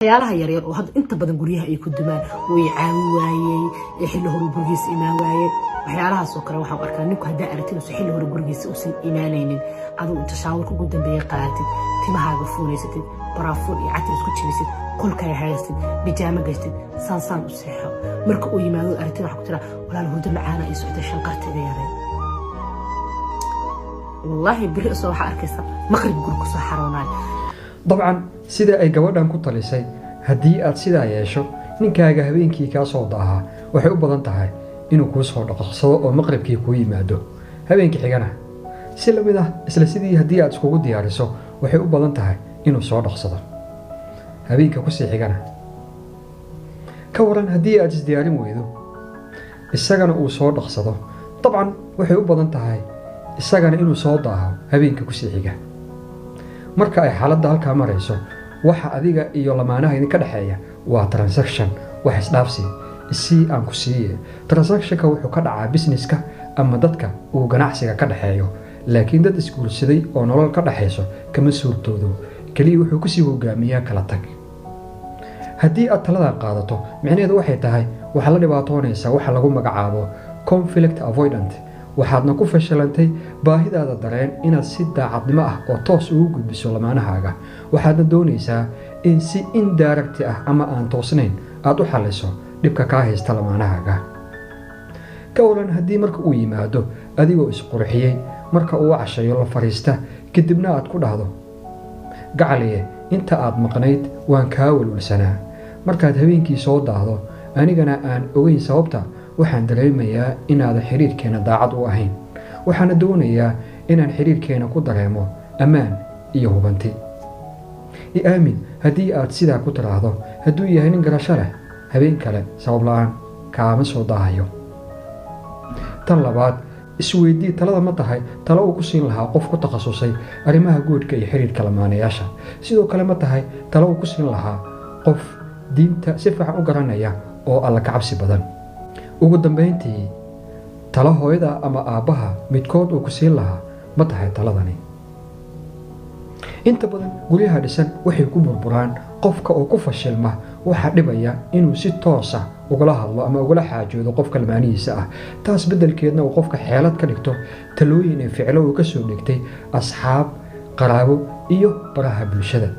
waxyaalaha yar yar oo hadda inta badan guryaha ay ku dumaan way caawi waayay xilli hore gurigiisa imaan waayay waxyaalahaas oo kale waxaan arkaa ninku hadaa aragtid oo xilli hore gurigiisa uusan imaanaynin aduu inta shaawar ugu dambeeyay qaatid timahaaga fuuleysatid baraafuun iyo catir isku jibisid qolkaaga haystid bijaama gaystid saan u seexo marka uu yimaado aragtid waxa ku jira walaal hurdo macaana iyo socda shanqartiga yaray wallahi biri soo waxa arkaysa maqrib guriga soo xaroonay dabcan sida ay gabadhan ku talisay haddii aad sidaa yeesho ninkaaga habeenkii kaa soo daahaa waxay u badan tahay inuu kuu soo dhaqsado oo maqribkii kuu yimaado habeenkii xigana si la mid ah isla sidii haddii aad iskugu diyaariso waxay u badan tahay inuu soo dhaqsado habeenka ku sii xigana ka waran haddii aad isdiyaarin weydo isagana uu soo dhaqsado dabcan waxay u badan tahay isagana inuu soo daaho habeenka ku sii xiga marka ay xaaladda halkaa marayso waxa adiga iyo lamaanaha idinka dhexeeya waa transaction wax isdhaafsi isii aan ku siiye transactionka wuxuu ka dhacaa businesska ama dadka uu ganacsiga ka dhexeeyo laakiin dad isguursaday oo nolol ka dhexayso kama suurtoodo kaliya wuxuu kusii hogaamiyaa kala tag haddii aad taladan qaadato micnaheedu waxay tahay waxaa la dhibaatoonaysaa waxa lagu magacaabo conflict avoidant waxaadna ku fashilantay baahidaada dareen inaad si daacadnimo ah oo toos ugu gudbiso lamaanahaaga waxaadna doonaysaa in si indirect ah ama aan toosnayn aad u xalliso dhibka kaa haysta lamaanahaaga ka waran haddii marka uu yimaado adigoo isqurxiyey marka uu cashayo la fariista kadibna aad ku dhahdo gacaliye inta aad maqnayd waan kaa walwalsanaa markaad habeenkii soo daahdo anigana aan ogeyn sababta waxaan dareemayaa inaadan xiriirkeena daacad u ahayn waxaana doonayaa inaan xiriirkeena ku dareemo ammaan iyo hubanti aamin haddii aad sidaa ku tiraahdo hadduu yahay nin garasho leh habeen kale sabab la-aan kaama soo daahayo tan labaad isweydii talada ma tahay talo uu ku siin lahaa qof ku takhasusay arrimaha guudka iyo xiriirka lamaanayaasha sidoo kale ma tahay talo uu ku siin lahaa qof diinta si fiican u garanaya oo alla ka cabsi badan ugu dambayntii talo hooyada ama aabbaha midkood uu ku siin lahaa ma tahay taladani inta badan guryaha dhisan waxay ku burburaan qofka oo ku fashilma waxaa dhibaya inuu si toosa ugala hadlo ama ugala xaajoodo qofka lamaanihiisa ah taas beddelkeedna uu qofka xeelad ka dhigto talooyin ee ficilo uu ka soo dhigtay asxaab qaraabo iyo baraha bulshada